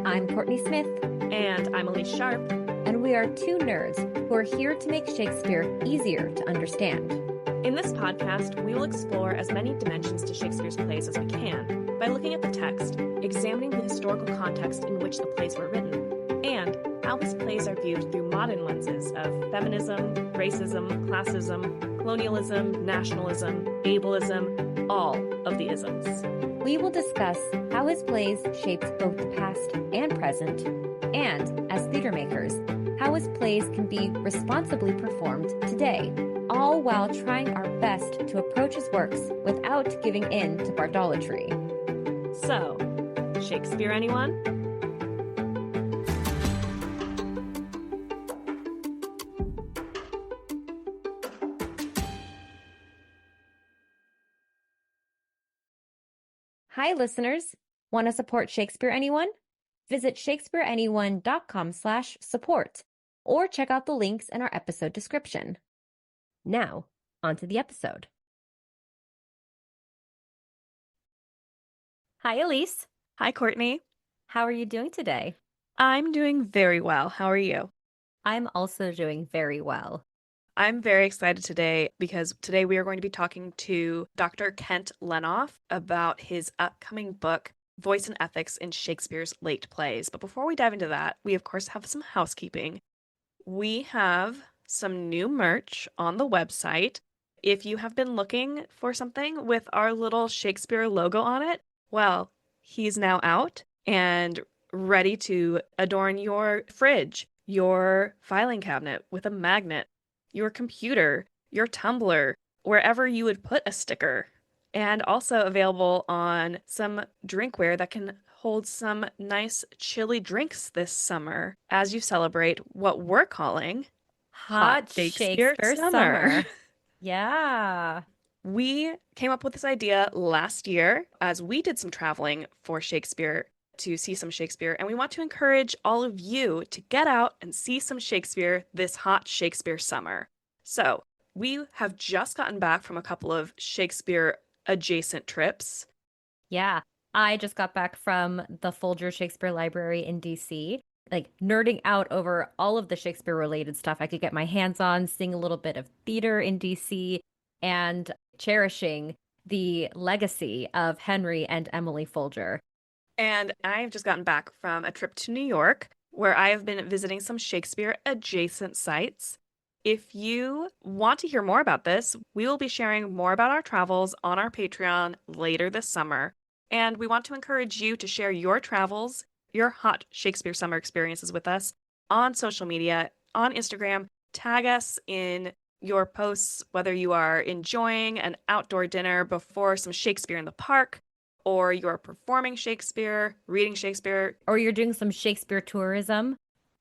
I'm Courtney Smith. And I'm Elise Sharp. And we are two nerds who are here to make Shakespeare easier to understand. In this podcast, we will explore as many dimensions to Shakespeare's plays as we can by looking at the text, examining the historical context in which the plays were written, and how his plays are viewed through modern lenses of feminism, racism, classism, colonialism, nationalism, ableism, all of the isms. We will discuss how his plays shaped both the past and present, and, as theater makers, how his plays can be responsibly performed today, all while trying our best to approach his works without giving in to Bardolatry. So, Shakespeare, anyone? Hi, listeners. Want to support Shakespeare Anyone? Visit shakespeareanyone.com/support or check out the links in our episode description. Now, onto the episode. Hi, Elise. Hi, Courtney. How are you doing today? I'm doing very well. How are you? I'm also doing very well. I'm very excited today because today we are going to be talking to Dr. Kent Lehnhoff about his upcoming book, Voice and Ethics in Shakespeare's Late Plays. But before we dive into that, we of course have some housekeeping. We have some new merch on the website. If you have been looking for something with our little Shakespeare logo on it, well, he's now out and ready to adorn your fridge, your filing cabinet with a magnet, your computer, your tumbler, wherever you would put a sticker. And also available on some drinkware that can hold some nice chilly drinks this summer as you celebrate what we're calling Hot Shakespeare Summer. Yeah. We came up with this idea last year as we did some traveling for Shakespeare to see some Shakespeare, and we want to encourage all of you to get out and see some Shakespeare this hot Shakespeare summer. So, we have just gotten back from a couple of Shakespeare adjacent trips. Yeah, I just got back from the Folger Shakespeare Library in DC, like nerding out over all of the Shakespeare related stuff I could get my hands on, seeing a little bit of theater in DC, and cherishing the legacy of Henry and Emily Folger. And I've just gotten back from a trip to New York where I have been visiting some Shakespeare adjacent sites. If you want to hear more about this, we will be sharing more about our travels on our Patreon later this summer. And we want to encourage you to share your travels, your hot Shakespeare summer experiences with us on social media, on Instagram. Tag us in your posts, whether you are enjoying an outdoor dinner before some Shakespeare in the park, or you're performing Shakespeare, reading Shakespeare, or you're doing some Shakespeare tourism.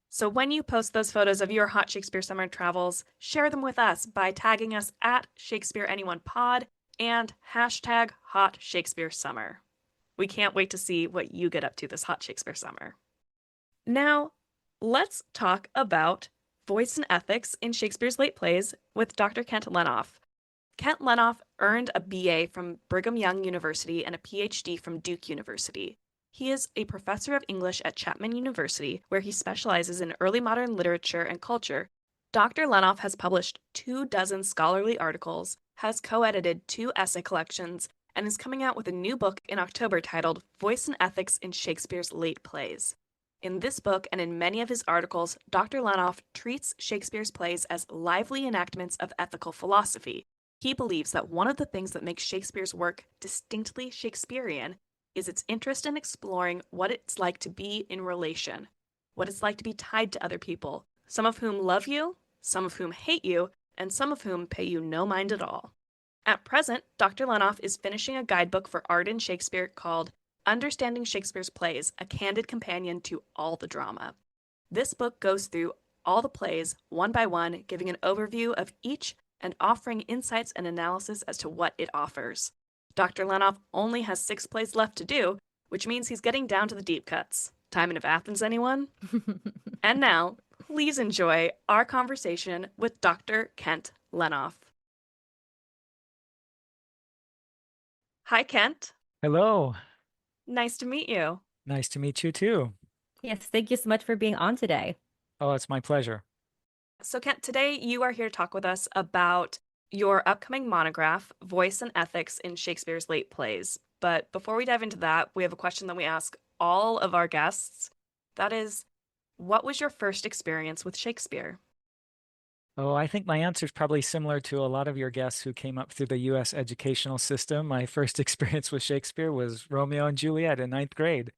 So when you post those photos of your hot Shakespeare summer travels, share them with us by tagging us at Shakespeare Anyone Pod and hashtag Hot Shakespeare Summer. We can't wait to see what you get up to this hot Shakespeare summer. Now, let's talk about Voice and Ethics in Shakespeare's Late Plays with Dr. Kent Lehnhoff. Kent Lehnhoff earned a BA from Brigham Young University and a PhD from Duke University. He is a professor of English at Chapman University, where he specializes in early modern literature and culture. Dr. Lehnhoff has published 24 scholarly articles, has co-edited 2 essay collections, and is coming out with a new book in October titled Voice and Ethics in Shakespeare's Late Plays. In this book and in many of his articles, Dr. Lehnhoff treats Shakespeare's plays as lively enactments of ethical philosophy. He believes that one of the things that makes Shakespeare's work distinctly Shakespearean is its interest in exploring what it's like to be in relation, what it's like to be tied to other people, some of whom love you, some of whom hate you, and some of whom pay you no mind at all. At present, Dr. Lehnhoff is finishing a guidebook for art in Shakespeare called Understanding Shakespeare's Plays, a Candid Companion to All the Drama. This book goes through all the plays, one by one, giving an overview of each and offering insights and analysis as to what it offers. Dr. Lehnhoff only has 6 plays left to do, which means he's getting down to the deep cuts. Timon of Athens, anyone? And now, please enjoy our conversation with Dr. Kent Lehnhoff. Hi, Kent. Hello. Nice to meet you. Nice to meet you too. Yes, thank you so much for being on today. Oh, it's my pleasure. So, Kent, today you are here to talk with us about your upcoming monograph, Voice and Ethics in Shakespeare's Late Plays. But before we dive into that, we have a question that we ask all of our guests. That is, what was your first experience with Shakespeare? Oh, I think my answer is probably similar to a lot of your guests who came up through the U.S. educational system. My first experience with Shakespeare was Romeo and Juliet in ninth grade.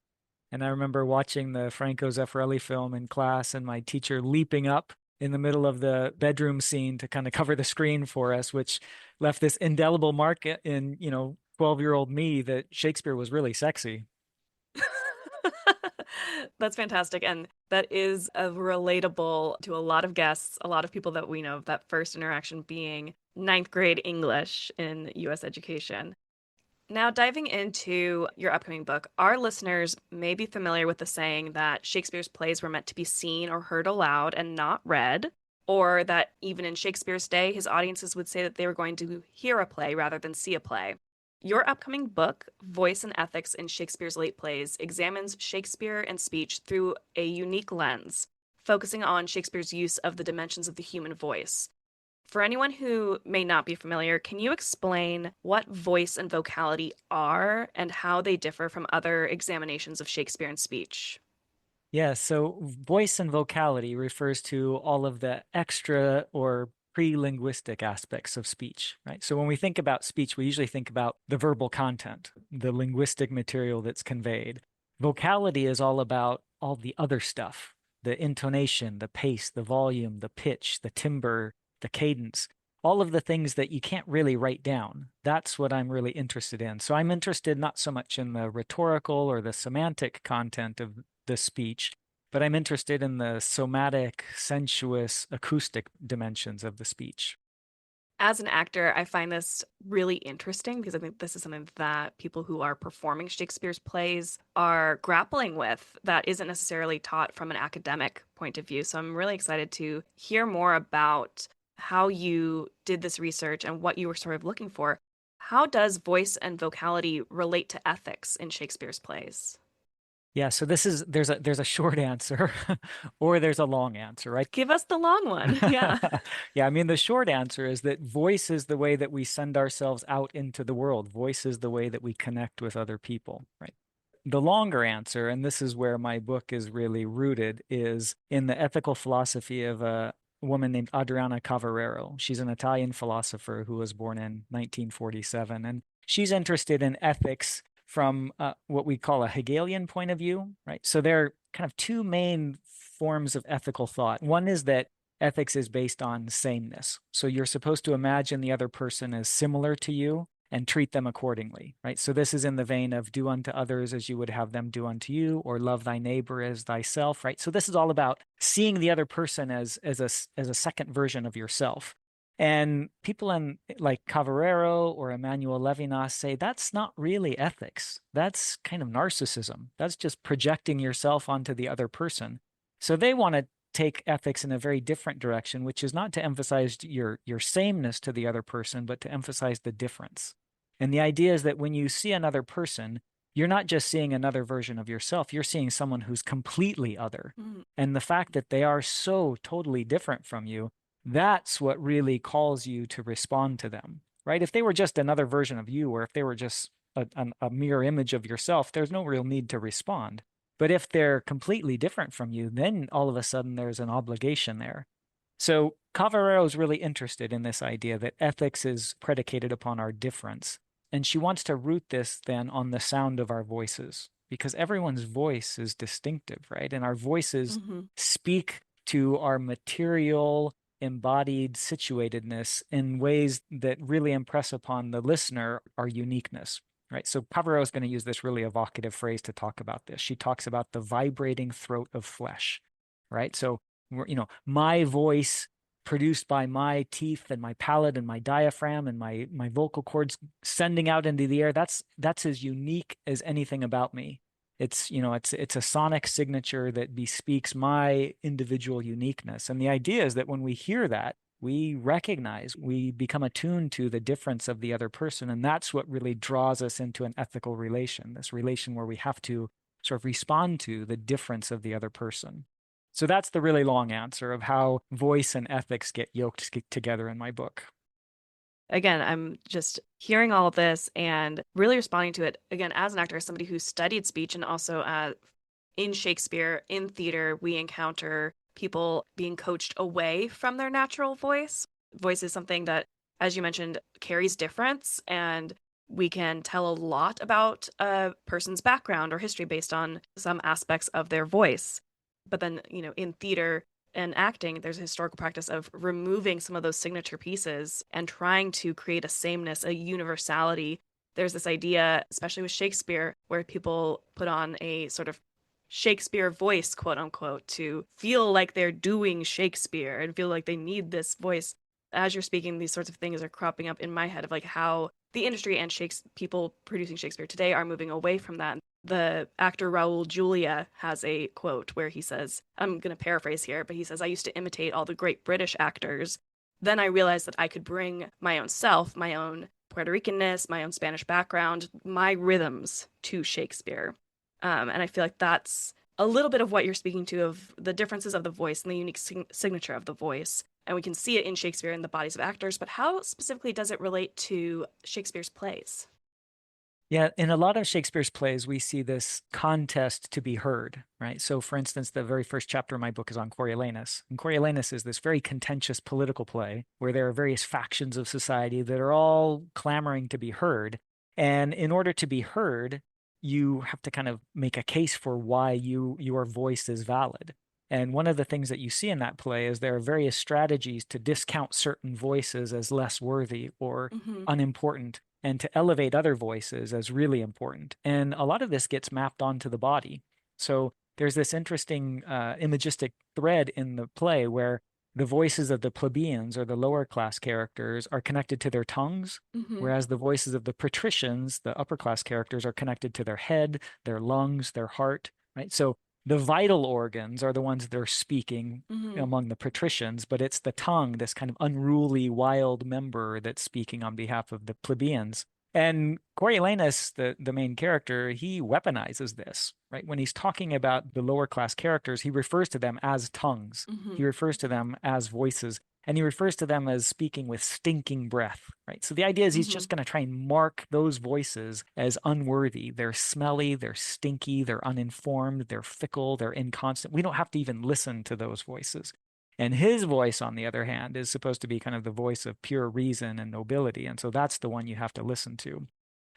And I remember watching the Franco Zeffirelli film in class and my teacher leaping up in the middle of the bedroom scene to kind of cover the screen for us, which left this indelible mark in, 12-year-old me that Shakespeare was really sexy. That's fantastic. And that is a relatable to a lot of guests, a lot of people that we know, that first interaction being ninth grade English in US education. Now, diving into your upcoming book, our listeners may be familiar with the saying that Shakespeare's plays were meant to be seen or heard aloud and not read, or that even in Shakespeare's day, his audiences would say that they were going to hear a play rather than see a play. Your upcoming book, Voice and Ethics in Shakespeare's Late Plays, examines Shakespeare and speech through a unique lens, focusing on Shakespeare's use of the dimensions of the human voice. For anyone who may not be familiar, can you explain what voice and vocality are and how they differ from other examinations of Shakespearean speech? Yeah, so voice and vocality refers to all of the extra or pre-linguistic aspects of speech, right? So when we think about speech, we usually think about the verbal content, the linguistic material that's conveyed. Vocality is all about all the other stuff, the intonation, the pace, the volume, the pitch, the timbre, the cadence, all of the things that you can't really write down. That's what I'm really interested in. So I'm interested not so much in the rhetorical or the semantic content of the speech, but I'm interested in the somatic, sensuous, acoustic dimensions of the speech. As an actor, I find this really interesting because I think this is something that people who are performing Shakespeare's plays are grappling with that isn't necessarily taught from an academic point of view. So I'm really excited to hear more about how you did this research and what you were sort of looking for. How does voice and vocality relate to ethics in Shakespeare's plays? Yeah, so there's a short answer or there's a long answer, right? Give us the long one. Yeah. Yeah, I mean, the short answer is that voice is the way that we send ourselves out into the world. Voice is the way that we connect with other people, right? The longer answer, and this is where my book is really rooted, is in the ethical philosophy of a woman named Adriana Cavarero. She's an Italian philosopher who was born in 1947, and she's interested in ethics from what we call a Hegelian point of view, right? So there are kind of two main forms of ethical thought. One is that ethics is based on sameness. So you're supposed to imagine the other person as similar to you and treat them accordingly, right? So this is in the vein of do unto others as you would have them do unto you, or love thy neighbor as thyself, right? So this is all about seeing the other person as a second version of yourself. And people in like Cavarero or Emmanuel Levinas say that's not really ethics. That's kind of narcissism. That's just projecting yourself onto the other person. So they want to take ethics in a very different direction, which is not to emphasize your sameness to the other person, but to emphasize the difference. And the idea is that when you see another person, you're not just seeing another version of yourself, you're seeing someone who's completely other. Mm. And the fact that they are so totally different from you, that's what really calls you to respond to them, right? If they were just another version of you, or if they were just a mirror image of yourself, there's no real need to respond. But if they're completely different from you, then all of a sudden there's an obligation there. So Cavarero is really interested in this idea that ethics is predicated upon our difference. And she wants to root this then on the sound of our voices, because everyone's voice is distinctive, right? And our voices Hmm. speak to our material, embodied situatedness in ways that really impress upon the listener our uniqueness. Right. So Cavarero is going to use this really evocative phrase to talk about this. She talks about the vibrating throat of flesh. Right. So, my voice produced by my teeth and my palate and my diaphragm and my vocal cords sending out into the air. That's as unique as anything about me. It's a sonic signature that bespeaks my individual uniqueness. And the idea is that when we hear that, we recognize, we become attuned to the difference of the other person. And that's what really draws us into an ethical relation, this relation where we have to sort of respond to the difference of the other person. So that's the really long answer of how voice and ethics get yoked together in my book. Again, I'm just hearing all of this and really responding to it. Again, as an actor, as somebody who studied speech, and also in Shakespeare, in theater, we encounter people being coached away from their natural voice. Voice is something that, as you mentioned, carries difference, and we can tell a lot about a person's background or history based on some aspects of their voice. But then, in theater and acting, there's a historical practice of removing some of those signature pieces and trying to create a sameness, a universality. There's this idea, especially with Shakespeare, where people put on a sort of Shakespeare voice, quote unquote, to feel like they're doing Shakespeare and feel like they need this voice. As you're speaking, these sorts of things are cropping up in my head of like how the industry and people producing Shakespeare today are moving away from that. The actor Raul Julia has a quote where he says, I'm going to paraphrase here, but he says, I used to imitate all the great British actors. Then I realized that I could bring my own self, my own Puerto Ricanness, my own Spanish background, my rhythms to Shakespeare. And I feel like that's a little bit of what you're speaking to, of the differences of the voice and the unique signature of the voice. And we can see it in Shakespeare in the bodies of actors, but how specifically does it relate to Shakespeare's plays? Yeah, in a lot of Shakespeare's plays, we see this contest to be heard, right? So, for instance, the very first chapter of my book is on Coriolanus. And Coriolanus is this very contentious political play where there are various factions of society that are all clamoring to be heard. And in order to be heard, you have to kind of make a case for why your voice is valid. And one of the things that you see in that play is there are various strategies to discount certain voices as less worthy or unimportant, and to elevate other voices as really important. And a lot of this gets mapped onto the body. So there's this interesting imagistic thread in the play where the voices of the plebeians or the lower class characters are connected to their tongues, whereas the voices of the patricians, the upper class characters, are connected to their head, their lungs, their heart, right? So the vital organs are the ones that are speaking among the patricians, but it's the tongue, this kind of unruly, wild member, that's speaking on behalf of the plebeians. And Coriolanus, the main character, he weaponizes this, right? When he's talking about the lower class characters, he refers to them as tongues. He refers to them as voices. And he refers to them as speaking with stinking breath, right? So the idea is he's just going to try and mark those voices as unworthy. They're smelly, they're stinky, they're uninformed, they're fickle, they're inconstant. We don't have to even listen to those voices. And his voice, on the other hand, is supposed to be kind of the voice of pure reason and nobility. And so that's the one you have to listen to.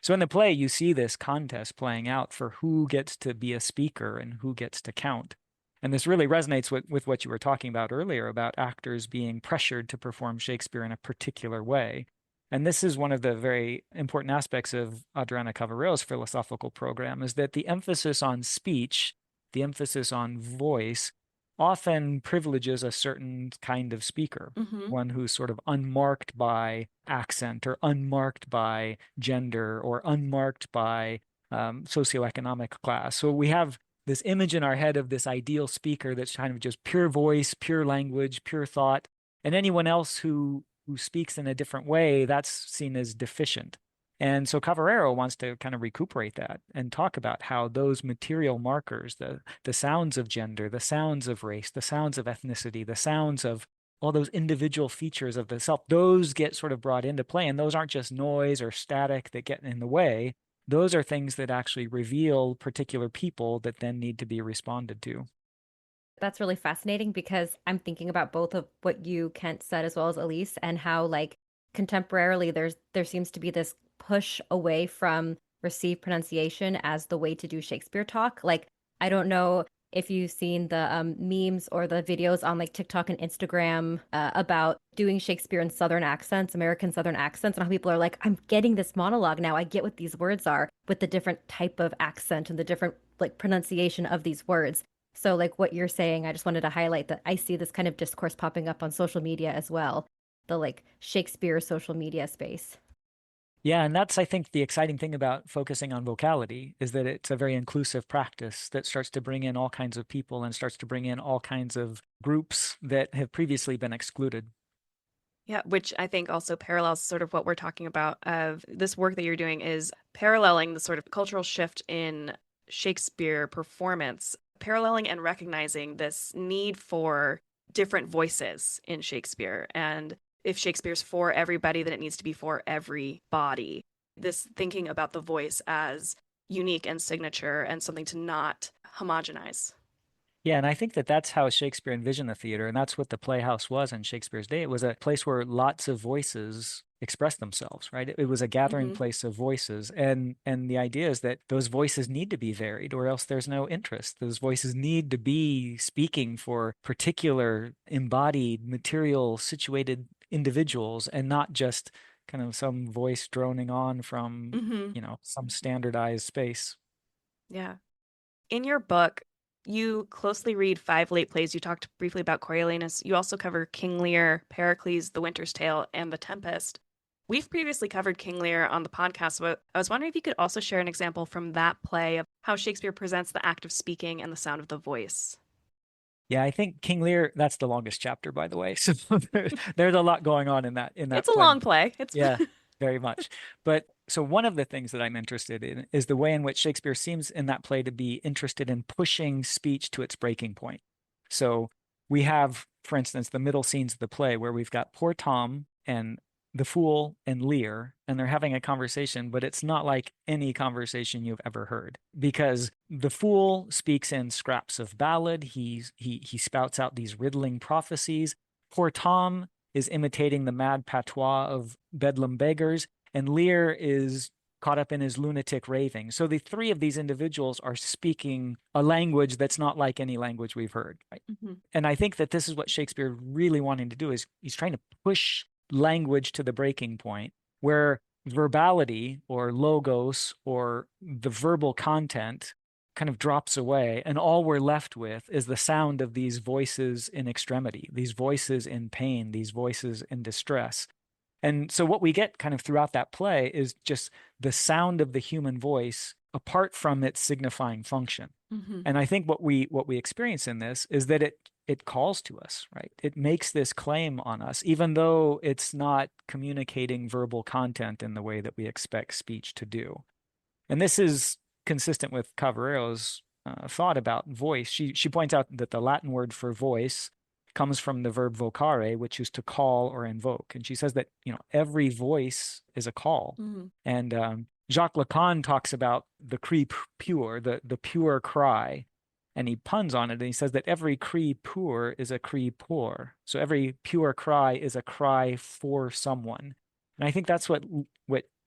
So in the play, you see this contest playing out for who gets to be a speaker and who gets to count. And this really resonates with what you were talking about earlier about actors being pressured to perform Shakespeare in a particular way. And this is one of the very important aspects of Adriana Cavarero's philosophical program, is that the emphasis on speech, the emphasis on voice, often privileges a certain kind of speaker, one who's sort of unmarked by accent or unmarked by gender or unmarked by socioeconomic class. So we have this image in our head of this ideal speaker that's kind of just pure voice, pure language, pure thought. And anyone else who speaks in a different way, that's seen as deficient. And so Cavarero wants to kind of recuperate that and talk about how those material markers, the sounds of gender, the sounds of race, the sounds of ethnicity, the sounds of all those individual features of the self, those get sort of brought into play. And those aren't just noise or static that get in the way. Those are things that actually reveal particular people that then need to be responded to. That's really fascinating because I'm thinking about both of what you, Kent, said as well as Elise, and how like contemporarily there seems to be this push away from received pronunciation as the way to do Shakespeare talk. Like, I don't know if you've seen the memes or the videos on like TikTok and Instagram about doing Shakespeare in Southern accents, American Southern accents, and how people are like, I'm getting this monologue now. I get what these words are with the different type of accent and the different like pronunciation of these words. So like what you're saying, I just wanted to highlight that I see this kind of discourse popping up on social media as well, the like Shakespeare social media space. Yeah, and that's, I think, the exciting thing about focusing on vocality is that it's a very inclusive practice that starts to bring in all kinds of people and starts to bring in all kinds of groups that have previously been excluded. Yeah, which I think also parallels sort of what we're talking about of this work that you're doing is paralleling the sort of cultural shift in Shakespeare performance, paralleling and recognizing this need for different voices in Shakespeare. And if Shakespeare's for everybody, then it needs to be for everybody. This thinking about the voice as unique and signature and something to not homogenize. Yeah, and I think that that's how Shakespeare envisioned the theater, and that's what the Playhouse was in Shakespeare's day. It was a place where lots of voices expressed themselves, right? It was a gathering Hmm. place of voices, and the idea is that those voices need to be varied, or else there's no interest. Those voices need to be speaking for particular embodied, material, situated individuals, and not just kind of some voice droning on from, Hmm. some standardized space. Yeah. In your book, you closely read five late plays. You talked briefly about Coriolanus. You also cover King Lear, Pericles, The Winter's Tale, and The Tempest. We've previously covered King Lear on the podcast, but I was wondering if you could also share an example from that play of how Shakespeare presents the act of speaking and the sound of the voice. Yeah, I think King Lear, that's the longest chapter, by the way. So there's a lot going on in that It's a play. long play. It's Yeah, very much. But so one of the things that I'm interested in is the way in which Shakespeare seems in that play to be interested in pushing speech to its breaking point. So we have, for instance, the middle scenes of the play where we've got poor Tom and the fool and Lear, and they're having a conversation, but it's not like any conversation you've ever heard because the fool speaks in scraps of ballad. He spouts out these riddling prophecies. Poor Tom is imitating the mad patois of Bedlam beggars, and Lear is caught up in his lunatic raving. So the three of these individuals are speaking a language that's not like any language we've heard, right? Mhm. And I think that this is what Shakespeare really wanting to do is he's trying to push language to the breaking point where verbality or logos or the verbal content kind of drops away, and all we're left with is the sound of these voices in extremity, these voices in pain, these voices in distress. And so what we get kind of throughout that play is just the sound of the human voice apart from its signifying function. Mhm. And I think what we experience in this is that it calls to us, right? It makes this claim on us, even though it's not communicating verbal content in the way that we expect speech to do. And this is consistent with Cavarero's thought about voice. She points out that the Latin word for voice comes from the verb vocare, which is to call or invoke. And she says that every voice is a call. Mhm. And Jacques Lacan talks about the cri pure, the pure cry, and he puns on it. And he says that every cri pur is a cri pour. So every pure cry is a cry for someone. And I think that's what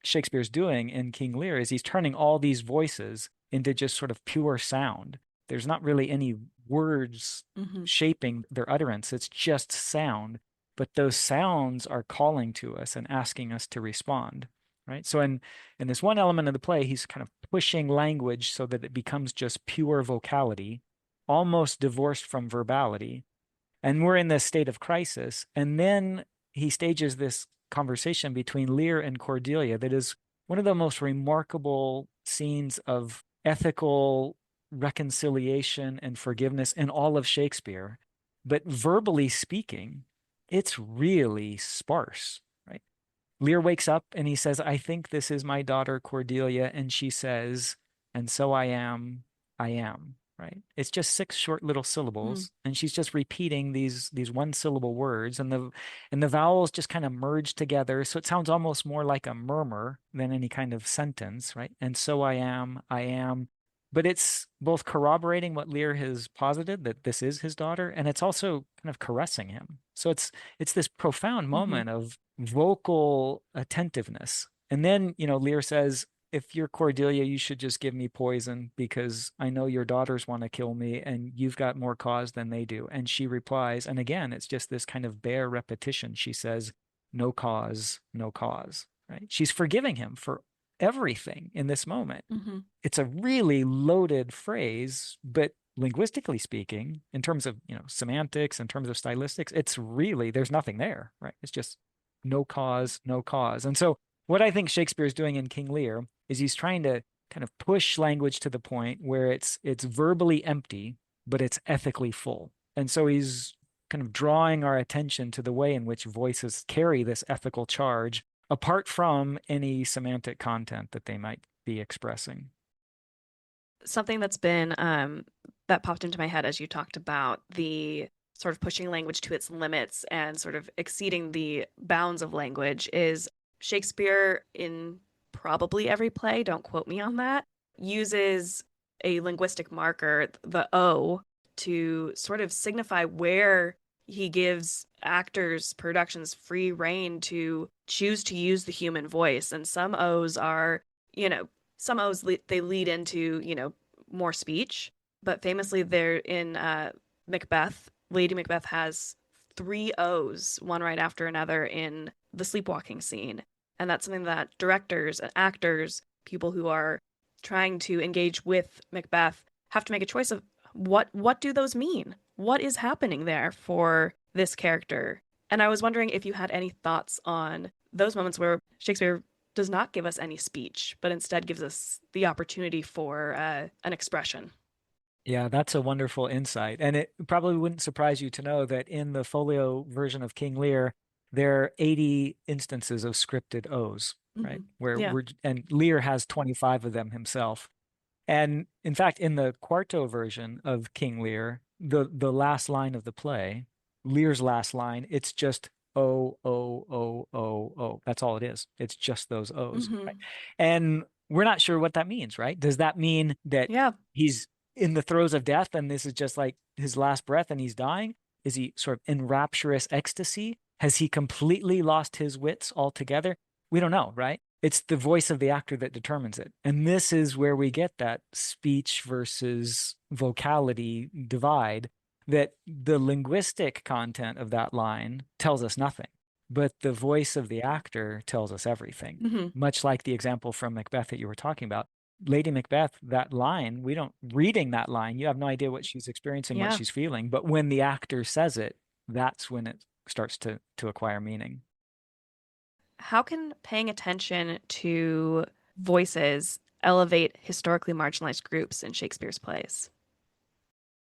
Shakespeare's doing in King Lear is he's turning all these voices into just sort of pure sound. There's not really any words Mhm. shaping their utterance. It's just sound. But those sounds are calling to us and asking us to respond. Right. So in this one element of the play, he's kind of pushing language so that it becomes just pure vocality, almost divorced from verbality. And we're in this state of crisis. And then he stages this conversation between Lear and Cordelia that is one of the most remarkable scenes of ethical reconciliation and forgiveness in all of Shakespeare. But verbally speaking, it's really sparse, right? Lear wakes up and he says, I think this is my daughter Cordelia. And she says, and so I am, right? It's just six short little Mhm. syllables. And she's just repeating these one syllable words. And the vowels just kind of merge together. So it sounds almost more like a murmur than any kind of sentence, right? And so I am, I am. But it's both corroborating what Lear has posited that this is his daughter, and it's also kind of caressing him. So it's this profound Mhm. moment of vocal attentiveness. And then, Lear says, if you're Cordelia, you should just give me poison because I know your daughters want to kill me and you've got more cause than they do. And she replies, and again, it's just this kind of bare repetition. She says, no cause, no cause, right? She's forgiving him for everything in this moment. Mhm. It's a really loaded phrase, but linguistically speaking, in terms of, semantics, in terms of stylistics, it's really, there's nothing there, right? It's just no cause, no cause. And so what I think Shakespeare is doing in King Lear is he's trying to kind of push language to the point where it's verbally empty, but it's ethically full. And so he's kind of drawing our attention to the way in which voices carry this ethical charge, apart from any semantic content that they might be expressing. Something that's been that popped into my head as you talked about the sort of pushing language to its limits and sort of exceeding the bounds of language is Shakespeare, in probably every play, don't quote me on that, uses a linguistic marker, the O, to sort of signify where he gives actors, productions free rein to choose to use the human voice. And some O's are, some O's they lead into, more speech. But famously, there in Macbeth, Lady Macbeth has 3 O's, one right after another, in the sleepwalking scene. And that's something that directors and actors, people who are trying to engage with Macbeth, have to make a choice of what do those mean? What is happening there for this character? And I was wondering if you had any thoughts on those moments where Shakespeare does not give us any speech, but instead gives us the opportunity for an expression. Yeah, that's a wonderful insight. And it probably wouldn't surprise you to know that in the folio version of King Lear, there are 80 instances of scripted O's, right? Yeah. And Lear has 25 of them himself. And in fact, in the quarto version of King Lear, the last line of the play, Lear's last line, it's just O, O, O, O, O. That's all it is. It's just those O's, right? And we're not sure what that means, right? Does that mean that Yeah. he's in the throes of death and this is just like his last breath and he's dying? Is he sort of in rapturous ecstasy? Has he completely lost his wits altogether? We don't know, right? It's the voice of the actor that determines it. And this is where we get that speech versus vocality divide, that the linguistic content of that line tells us nothing, but the voice of the actor tells us everything. Much like the example from Macbeth that you were talking about. Lady Macbeth, that line, reading that line, you have no idea what she's experiencing, what she's feeling. But when the actor says it, that's when it starts to acquire meaning. How can paying attention to voices elevate historically marginalized groups in Shakespeare's plays?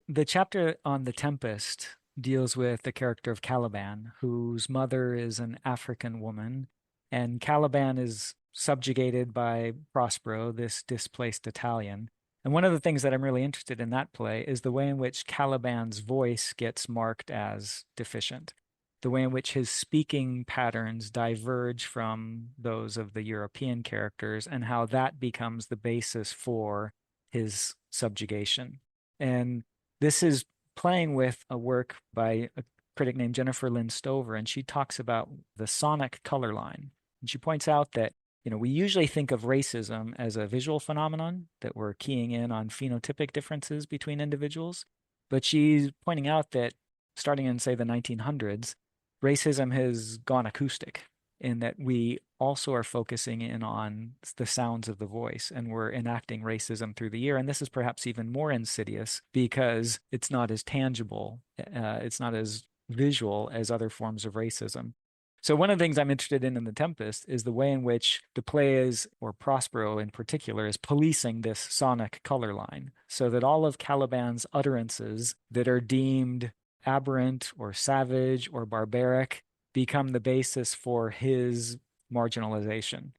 The chapter on the Tempest deals with the character of Caliban, whose mother is an African woman, and Caliban is subjugated by Prospero, this displaced Italian. And one of the things that I'm really interested in that play is the way in which Caliban's voice gets marked as deficient, the way in which his speaking patterns diverge from those of the European characters, and how that becomes the basis for his subjugation. And this is playing with a work by a critic named Jennifer Lynn Stover, and she talks about the sonic color line. And she points out that, we usually think of racism as a visual phenomenon, that we're keying in on phenotypic differences between individuals. But she's pointing out that starting in, say, the 1900s, racism has gone acoustic, in that we also are focusing in on the sounds of the voice, and we're enacting racism through the ear. And this is perhaps even more insidious because it's not as tangible, it's not as visual as other forms of racism. So one of the things I'm interested in The Tempest is the way in which the play is, or Prospero in particular, is policing this sonic color line, so that all of Caliban's utterances that are deemed aberrant or savage or barbaric become the basis for his marginalization.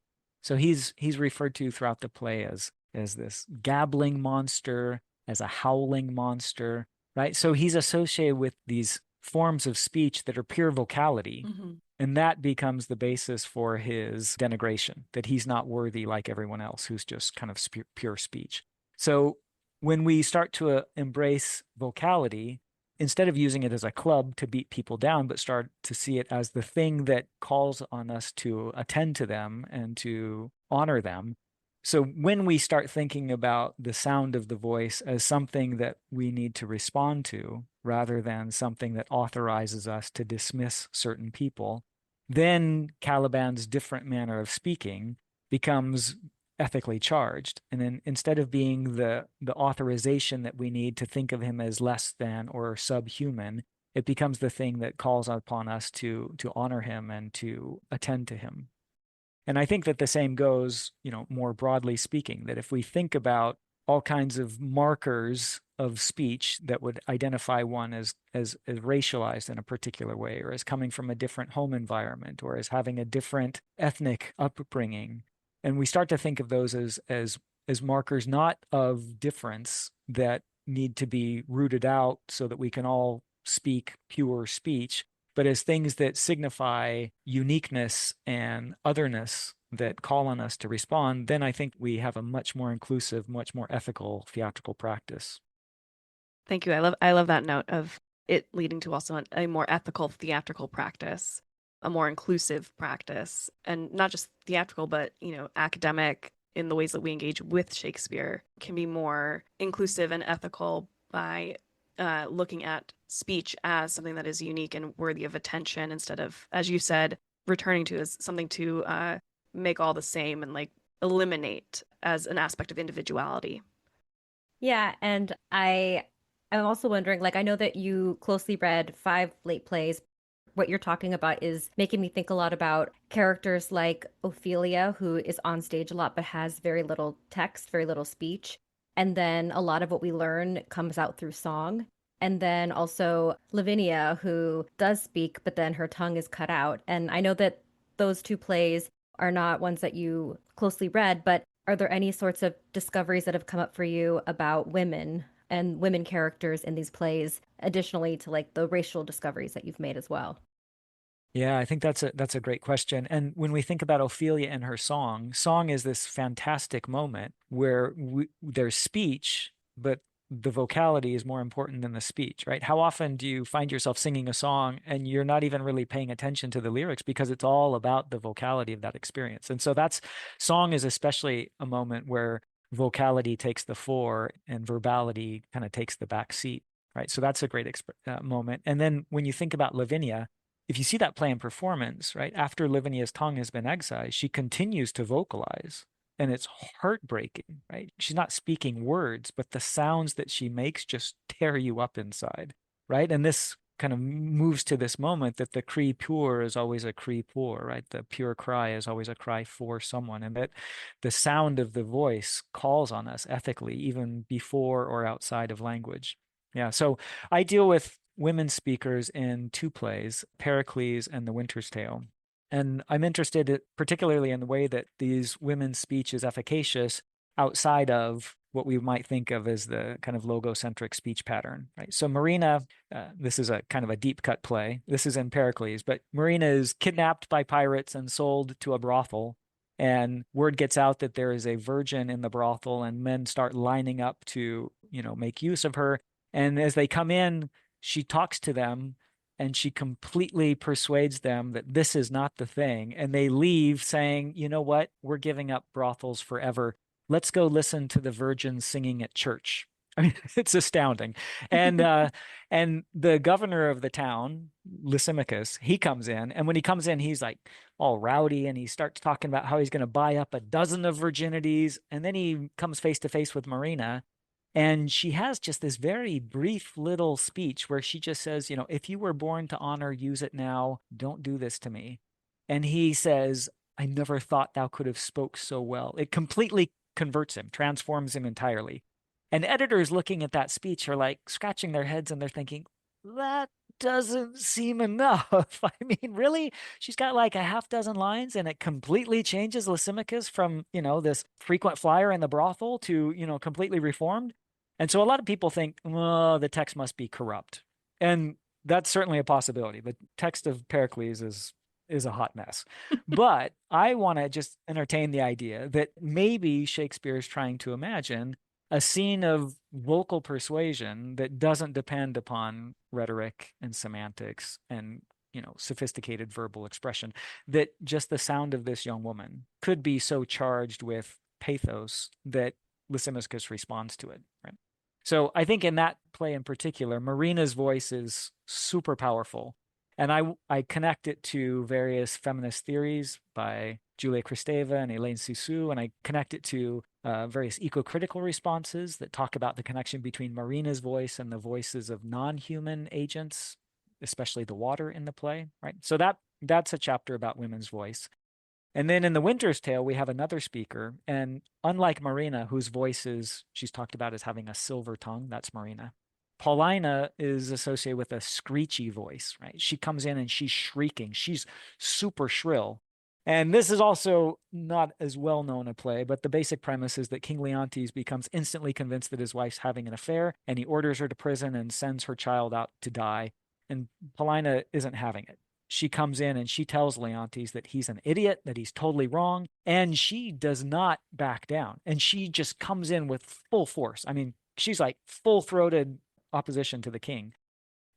So he's referred to throughout the play as this gabbling monster, as a howling monster, right? So he's associated with these forms of speech that are pure vocality. And that becomes the basis for his denigration, that he's not worthy like everyone else who's just kind of pure speech. So when we start to embrace vocality, instead of using it as a club to beat people down, but start to see it as the thing that calls on us to attend to them and to honor them. So when we start thinking about the sound of the voice as something that we need to respond to, rather than something that authorizes us to dismiss certain people, then Caliban's different manner of speaking becomes ethically charged. And then instead of being the authorization that we need to think of him as less than or subhuman, it becomes the thing that calls upon us to honor him and to attend to him. And I think that the same goes, more broadly speaking, that if we think about all kinds of markers of speech that would identify one as racialized in a particular way, or as coming from a different home environment, or as having a different ethnic upbringing. And we start to think of those as markers not of difference that need to be rooted out so that we can all speak pure speech, but as things that signify uniqueness and otherness that call on us to respond, then I think we have a much more inclusive, much more ethical theatrical practice. Thank you. I love that note of it leading to also a more ethical theatrical practice, a more inclusive practice, and not just theatrical, but academic in the ways that we engage with Shakespeare can be more inclusive and ethical by looking at speech as something that is unique and worthy of attention instead of, as you said, returning to as something to make all the same and like eliminate as an aspect of individuality. Yeah, and I'm also wondering, like, I know that you closely read 5 late plays. What you're talking about is making me think a lot about characters like Ophelia, who is on stage a lot but has very little text, very little speech. And then a lot of what we learn comes out through song. And then also Lavinia, who does speak, but then her tongue is cut out. And I know that those 2 plays are not ones that you closely read, but are there any sorts of discoveries that have come up for you about women and women characters in these plays, additionally to like the racial discoveries that you've made as well? Yeah, I think that's a great question. And when we think about Ophelia and her song, song is this fantastic moment where there's speech, but the vocality is more important than the speech, right? How often do you find yourself singing a song and you're not even really paying attention to the lyrics because it's all about the vocality of that experience? And so song is especially a moment where vocality takes the fore and verbality kind of takes the back seat, right? So that's a great moment. And then when you think about Lavinia, if you see that play in performance, right, after Lavinia's tongue has been excised, she continues to vocalize, and it's heartbreaking, right? She's not speaking words, but the sounds that she makes just tear you up inside, right? And this kind of moves to this moment that the cri pur is always a cri pour, right? The pure cry is always a cry for someone, and that the sound of the voice calls on us ethically, even before or outside of language. Yeah, so I deal with women speakers in 2 plays, Pericles and The Winter's Tale. And I'm interested particularly in the way that these women's speech is efficacious outside of what we might think of as the kind of logocentric speech pattern, right? So Marina, this is a kind of a deep cut play. This is in Pericles, but Marina is kidnapped by pirates and sold to a brothel. And word gets out that there is a virgin in the brothel, and men start lining up to, make use of her. And as they come in, she talks to them and she completely persuades them that this is not the thing. And they leave saying, you know what? We're giving up brothels forever. Let's go listen to the virgins singing at church. I mean, it's astounding. And the governor of the town, Lysimachus, he comes in. And when he comes in, he's like all rowdy and he starts talking about how he's going to buy up a dozen of virginities. And then he comes face to face with Marina. And she has just this very brief little speech where she just says, if you were born to honor, use it now. Don't do this to me. And he says, I never thought thou could have spoke so well. It completely converts him, transforms him entirely. And editors looking at that speech are like scratching their heads and they're thinking, that doesn't seem enough. I mean, really? She's got like a half dozen lines and it completely changes Lysimachus from, this frequent flyer in the brothel to, completely reformed. And so a lot of people think, well, the text must be corrupt. And that's certainly a possibility. The text of Pericles is a hot mess. But I want to just entertain the idea that maybe Shakespeare is trying to imagine a scene of vocal persuasion that doesn't depend upon rhetoric and semantics and sophisticated verbal expression, that just the sound of this young woman could be so charged with pathos that Lysimachus responds to it, right? So I think in that play in particular, Marina's voice is super powerful. And I connect it to various feminist theories by Julia Kristeva and Elaine Sissou, and I connect it to various eco-critical responses that talk about the connection between Marina's voice and the voices of non-human agents, especially the water in the play, right? So that's a chapter about women's voice. And then in The Winter's Tale, we have another speaker. And unlike Marina, whose voice she's talked about as having a silver tongue, that's Marina. Paulina is associated with a screechy voice, right? She comes in and she's shrieking. She's super shrill. And this is also not as well known a play, but the basic premise is that King Leontes becomes instantly convinced that his wife's having an affair, and he orders her to prison and sends her child out to die. And Paulina isn't having it. She comes in and she tells Leontes that he's an idiot, that he's totally wrong, and she does not back down. And she just comes in with full force. I mean, she's like full-throated opposition to the king.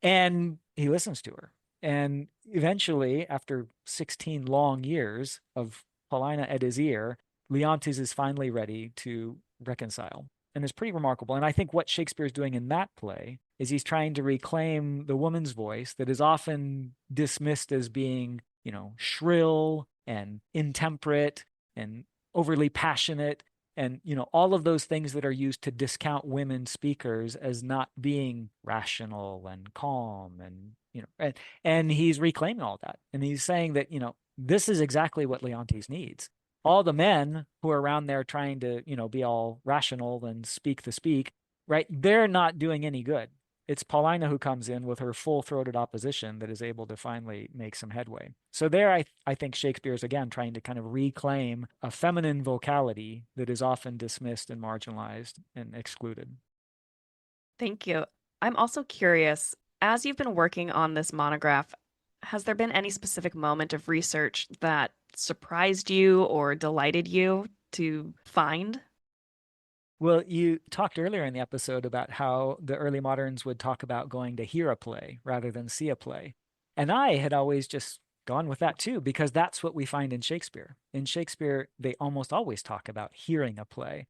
And he listens to her. And eventually, after 16 long years of Paulina at his ear, Leontes is finally ready to reconcile. And it's pretty remarkable. And I think what Shakespeare is doing in that play is he's trying to reclaim the woman's voice that is often dismissed as being, shrill and intemperate and overly passionate, and all of those things that are used to discount women speakers as not being rational and calm, and he's reclaiming all that, and he's saying that this is exactly what Leontes needs. All the men who are around there trying to be all rational and speak the speak, right, they're not doing any good. It's Paulina who comes in with her full-throated opposition that is able to finally make some headway. So there, I think Shakespeare is, again, trying to kind of reclaim a feminine vocality that is often dismissed and marginalized and excluded. Thank you. I'm also curious, as you've been working on this monograph, has there been any specific moment of research that surprised you or delighted you to find? Well, you talked earlier in the episode about how the early moderns would talk about going to hear a play rather than see a play. And I had always just gone with that too, because that's what we find in Shakespeare. In Shakespeare, they almost always talk about hearing a play.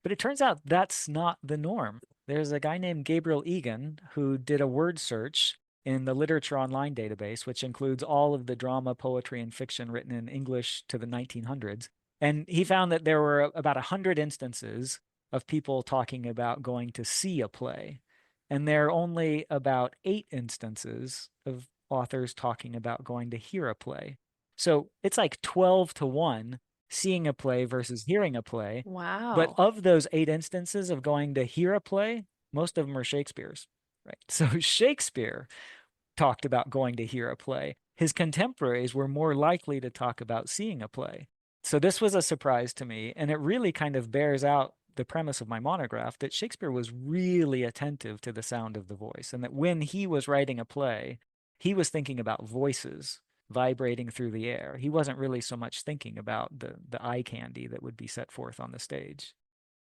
But it turns out that's not the norm. There's a guy named Gabriel Egan who did a word search in the Literature Online database, which includes all of the drama, poetry, and fiction written in English to the 1900s. And he found that there were about 100 instances of people talking about going to see a play. And there are only about 8 instances of authors talking about going to hear a play. So it's like 12 to 1 seeing a play versus hearing a play. Wow. But of those 8 instances of going to hear a play, most of them are Shakespeare's, right? So Shakespeare talked about going to hear a play. His contemporaries were more likely to talk about seeing a play. So this was a surprise to me, and it really kind of bears out the premise of my monograph that Shakespeare was really attentive to the sound of the voice, and that when he was writing a play, he was thinking about voices vibrating through the air. He wasn't really so much thinking about the eye candy that would be set forth on the stage.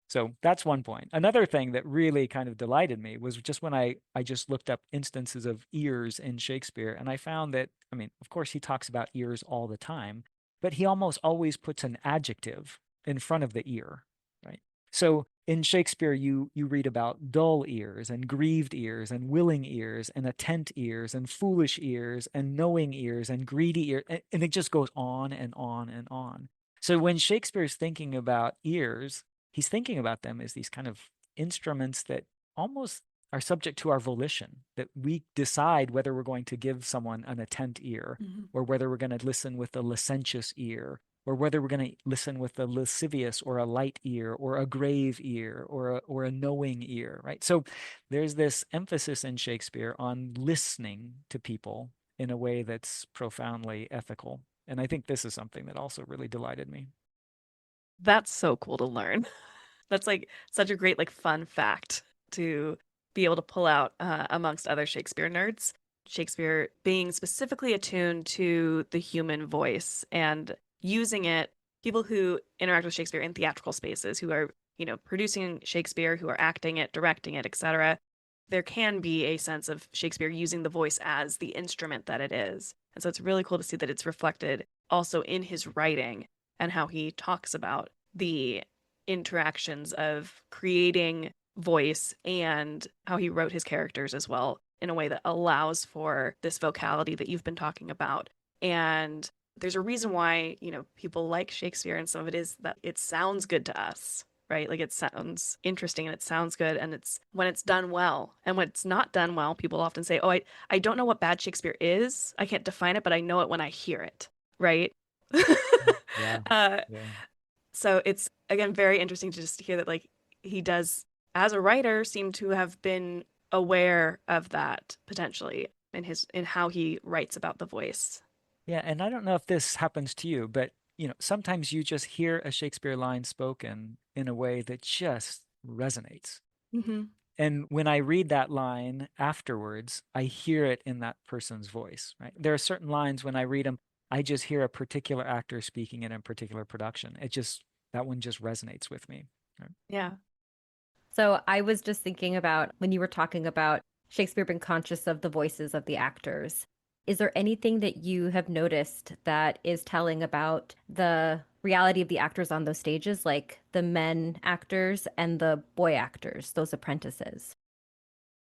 So that's one point. Another thing that really kind of delighted me was just when I just looked up instances of ears in Shakespeare, and I found that, I mean, of course, he talks about ears all the time, but he almost always puts an adjective in front of the ear, right? So in Shakespeare, you read about dull ears and grieved ears and willing ears and attent ears and foolish ears and knowing ears and greedy ears, and it just goes on and on and on. So when Shakespeare's thinking about ears, he's thinking about them as these kind of instruments that almost are subject to our volition, that we decide whether we're going to give someone an attent ear, or whether we're going to listen with a licentious ear, or whether we're going to listen with a lascivious or a light ear, or a grave ear, or a knowing ear, right? So there's this emphasis in Shakespeare on listening to people in a way that's profoundly ethical. And I think this is something that also really delighted me. That's so cool to learn. That's like such a great, like, fun fact to be able to pull out amongst other Shakespeare nerds. Shakespeare being specifically attuned to the human voice and using it, people who interact with Shakespeare in theatrical spaces, who are, producing Shakespeare, who are acting it, directing it, etc. There can be a sense of Shakespeare using the voice as the instrument that it is. And so it's really cool to see that it's reflected also in his writing and how he talks about the interactions of creating voice and how he wrote his characters as well in a way that allows for this vocality that you've been talking about. And there's a reason why, people like Shakespeare, and some of it is that it sounds good to us, right? Like, it sounds interesting and it sounds good, and it's when it's done well. And when it's not done well, people often say, oh, I don't know what bad Shakespeare is. I can't define it, but I know it when I hear it, right? Yeah, uh, Yeah. so it's, again, very interesting to just hear that, like, he does, as a writer, seem to have been aware of that potentially in how he writes about the voice. Yeah, and I don't know if this happens to you, but sometimes you just hear a Shakespeare line spoken in a way that just resonates. Mm-hmm. And when I read that line afterwards, I hear it in that person's voice, right? There are certain lines when I read them, I just hear a particular actor speaking in a particular production. That one just resonates with me. Right? Yeah. So I was just thinking about when you were talking about Shakespeare being conscious of the voices of the actors. Is there anything that you have noticed that is telling about the reality of the actors on those stages, like the men actors and the boy actors, those apprentices?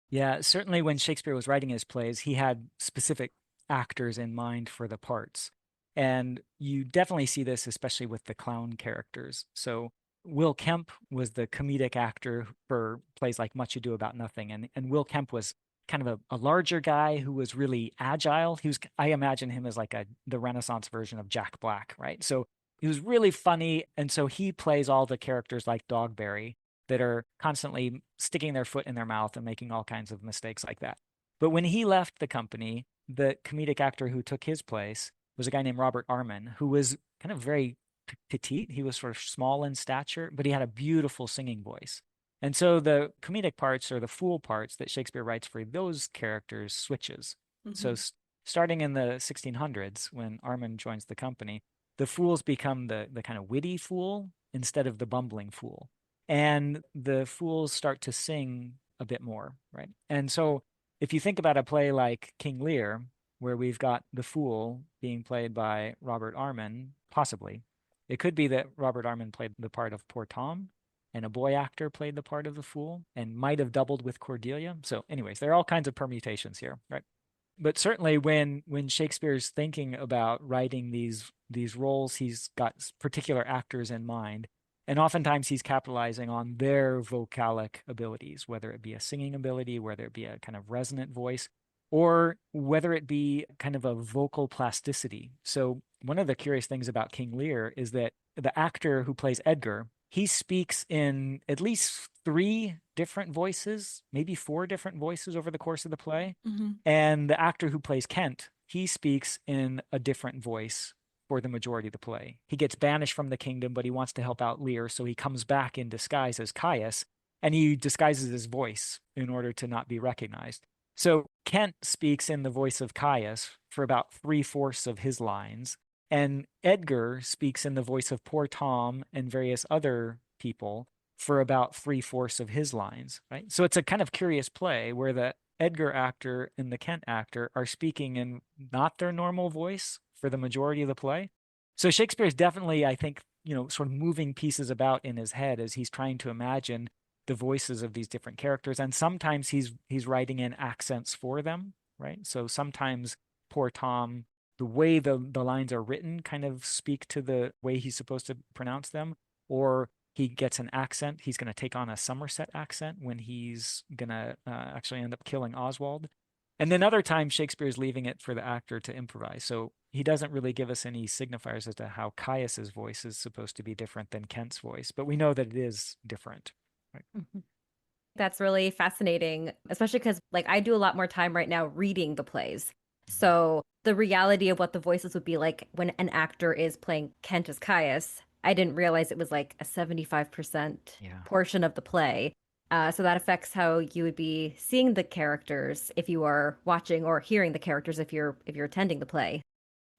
Yeah, certainly when Shakespeare was writing his plays, he had specific actors in mind for the parts. And you definitely see this, especially with the clown characters. So Will Kemp was the comedic actor for plays like Much Ado About Nothing. And Will Kemp was kind of a larger guy who was really agile. I imagine him as like the Renaissance version of Jack Black, right? So he was really funny. And so he plays all the characters like Dogberry that are constantly sticking their foot in their mouth and making all kinds of mistakes like that. But when he left the company, the comedic actor who took his place was a guy named Robert Armin, who was kind of very petite. He was sort of small in stature, but he had a beautiful singing voice. And so the comedic parts or the fool parts that Shakespeare writes for those characters switches. So Mm-hmm. starting in the 1600s, when Armin joins the company, the fools become the kind of witty fool instead of the bumbling fool. And the fools start to sing a bit more, right? And so if you think about a play like King Lear, where we've got the fool being played by Robert Armin, possibly, it could be that Robert Armin played the part of poor Tom, and a boy actor played the part of the fool, and might have doubled with Cordelia. So, anyways, there are all kinds of permutations here, right? But certainly when Shakespeare's thinking about writing these roles, he's got particular actors in mind. And oftentimes he's capitalizing on their vocalic abilities, whether it be a singing ability, whether it be a kind of resonant voice, or whether it be kind of a vocal plasticity. So one of the curious things about King Lear is that the actor who plays Edgar, he speaks in at least three different voices, maybe four different voices over the course of the play. Mm-hmm. And the actor who plays Kent, he speaks in a different voice for the majority of the play. He gets banished from the kingdom, but he wants to help out Lear, so he comes back in disguise as Caius, and he disguises his voice in order to not be recognized. So Kent speaks in the voice of Caius for about three-fourths of his lines, and Edgar speaks in the voice of poor Tom and various other people for about three-fourths of his lines, right? So it's a kind of curious play where the Edgar actor and the Kent actor are speaking in not their normal voice for the majority of the play. So Shakespeare is definitely, I think, sort of moving pieces about in his head as he's trying to imagine the voices of these different characters. And sometimes he's writing in accents for them, right? So sometimes poor Tom, the way the lines are written kind of speak to the way he's supposed to pronounce them, or he gets an accent. He's going to take on a Somerset accent when he's going to actually end up killing Oswald. And then other times, Shakespeare's leaving it for the actor to improvise. So he doesn't really give us any signifiers as to how Caius's voice is supposed to be different than Kent's voice, but we know that it is different. Right? Mhm. That's really fascinating, especially because like I do a lot more time right now reading the plays. So the reality of what the voices would be like when an actor is playing Kent as Caius, I didn't realize it was like a 75% Yeah. portion of the play. So that affects how you would be seeing the characters if you are watching, or hearing the characters if you're attending the play.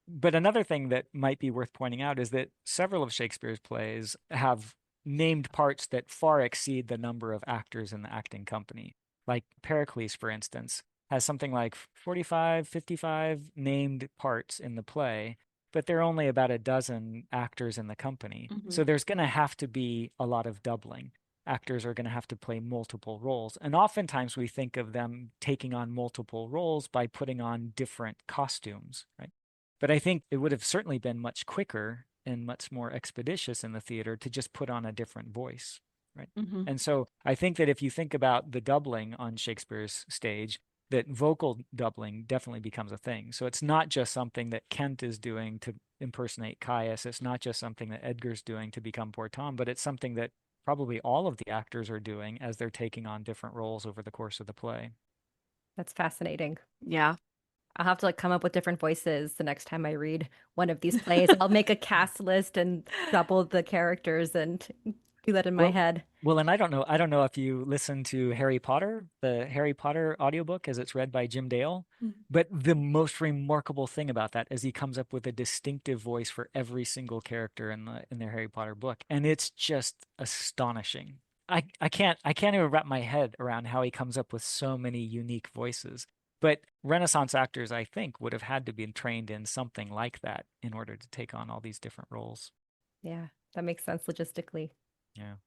But another thing that might be worth pointing out is that several of Shakespeare's plays have named parts that far exceed the number of actors in the acting company. Like Pericles, for instance, has something like 45, 55 named parts in the play, but there are only about a dozen actors in the company. Mm-hmm. So there's going to have to be a lot of doubling. Actors are going to have to play multiple roles. And oftentimes we think of them taking on multiple roles by putting on different costumes, right? But I think it would have certainly been much quicker and much more expeditious in the theater to just put on a different voice, right? Mm-hmm. And so I think that if you think about the doubling on Shakespeare's stage, that vocal doubling definitely becomes a thing. So it's not just something that Kent is doing to impersonate Caius. It's not just something that Edgar's doing to become poor Tom, but it's something that probably all of the actors are doing as they're taking on different roles over the course of the play. That's fascinating. Yeah. I'll have to like come up with different voices the next time I read one of these plays. I'll make a cast list and double the characters and do that in my head. Well, and I don't know if you listen to Harry Potter, the Harry Potter audiobook as it's read by Jim Dale, but the most remarkable thing about that is he comes up with a distinctive voice for every single character in the Harry Potter book, and it's just astonishing. I can't even wrap my head around how he comes up with so many unique voices. But Renaissance actors, I think, would have had to be trained in something like that in order to take on all these different roles. Yeah, that makes sense logistically. Yeah.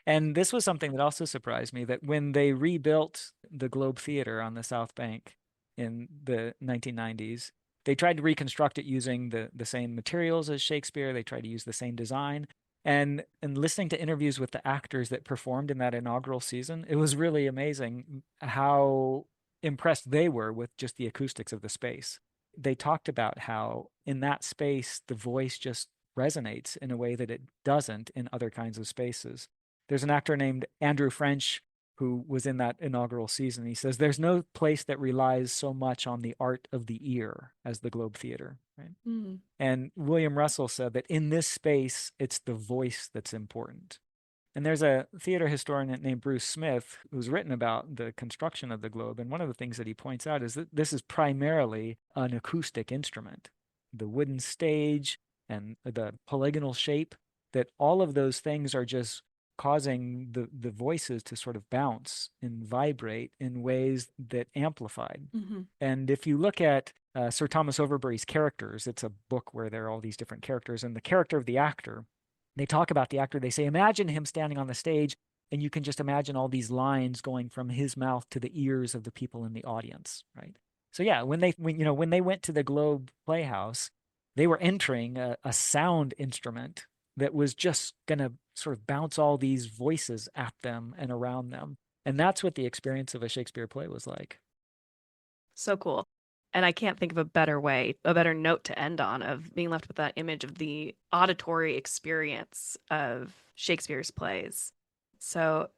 And this was something that also surprised me, that when they rebuilt the Globe Theater on the South Bank in the 1990s, they tried to reconstruct it using the same materials as Shakespeare. They tried to use the same design. And listening to interviews with the actors that performed in that inaugural season, it was really amazing how impressed they were with just the acoustics of the space. They talked about how in that space, the voice just resonates in a way that it doesn't in other kinds of spaces. There's an actor named Andrew French who was in that inaugural season. He says, there's no place that relies so much on the art of the ear as the Globe Theater, right? Mm. And William Russell said that in this space, it's the voice that's important. And there's a theater historian named Bruce Smith who's written about the construction of the Globe. And one of the things that he points out is that this is primarily an acoustic instrument. The wooden stage and the polygonal shape, that all of those things are just causing the voices to sort of bounce and vibrate in ways that amplified. Mm-hmm. And if you look at Sir Thomas Overbury's Characters, it's a book where there are all these different characters, and the character of the actor, they talk about the actor, they say, imagine him standing on the stage, and you can just imagine all these lines going from his mouth to the ears of the people in the audience, right? So yeah, when they went to the Globe Playhouse, they were entering a sound instrument that was just going to sort of bounce all these voices at them and around them. And that's what the experience of a Shakespeare play was like. So cool. And I can't think of a better way, a better note to end on, of being left with that image of the auditory experience of Shakespeare's plays. So,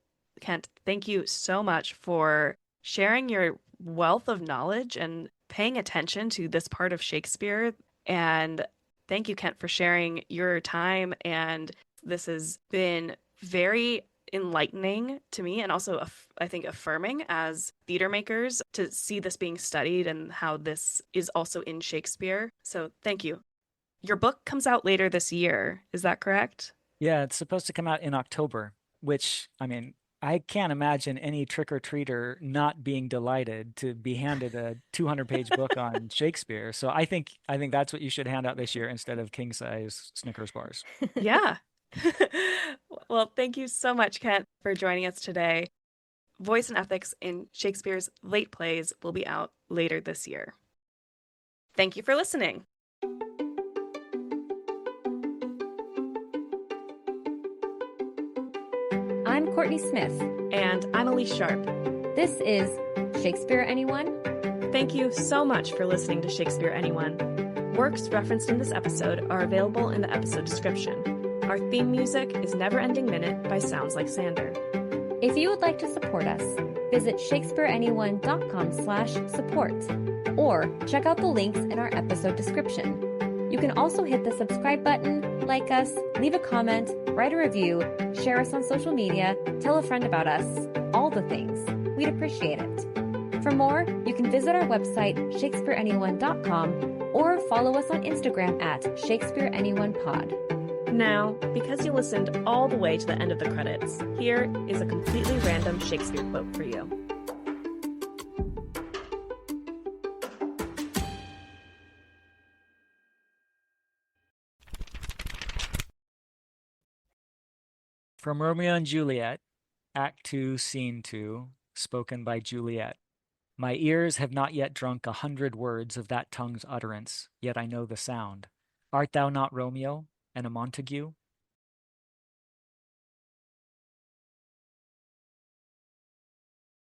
Kent, thank you so much for sharing your wealth of knowledge and paying attention to this part of Shakespeare. And thank you, Kent, for sharing your time. And this has been very enlightening to me, and also I think affirming as theater makers to see this being studied and how this is also in Shakespeare. So thank you. Your book comes out later this year. Is that correct? Yeah, it's supposed to come out in October, which, I mean, I can't imagine any trick-or-treater not being delighted to be handed a 200-page book on Shakespeare. So I think that's what you should hand out this year instead of king-size Snickers bars. Yeah. Well, thank you so much, Kent, for joining us today. Voice and Ethics in Shakespeare's Late Plays will be out later this year. Thank you for listening. I'm Courtney Smith. And I'm Elise Sharp. This is Shakespeare Anyone? Thank you so much for listening to Shakespeare Anyone. Works referenced in this episode are available in the episode description. Our theme music is Never Ending Minute by Sounds Like Sander. If you would like to support us, visit shakespeareanyone.com/support or check out the links in our episode description. You can also hit the subscribe button, like us, leave a comment, write a review, share us on social media, tell a friend about us, all the things. We'd appreciate it. For more, you can visit our website, shakespeareanyone.com, or follow us on Instagram at shakespeareanyonepod. Now, because you listened all the way to the end of the credits, here is a completely random Shakespeare quote for you. From Romeo and Juliet, Act 2, Scene 2, spoken by Juliet. My ears have not yet drunk 100 words of that tongue's utterance, yet I know the sound. Art thou not Romeo, and a Montague?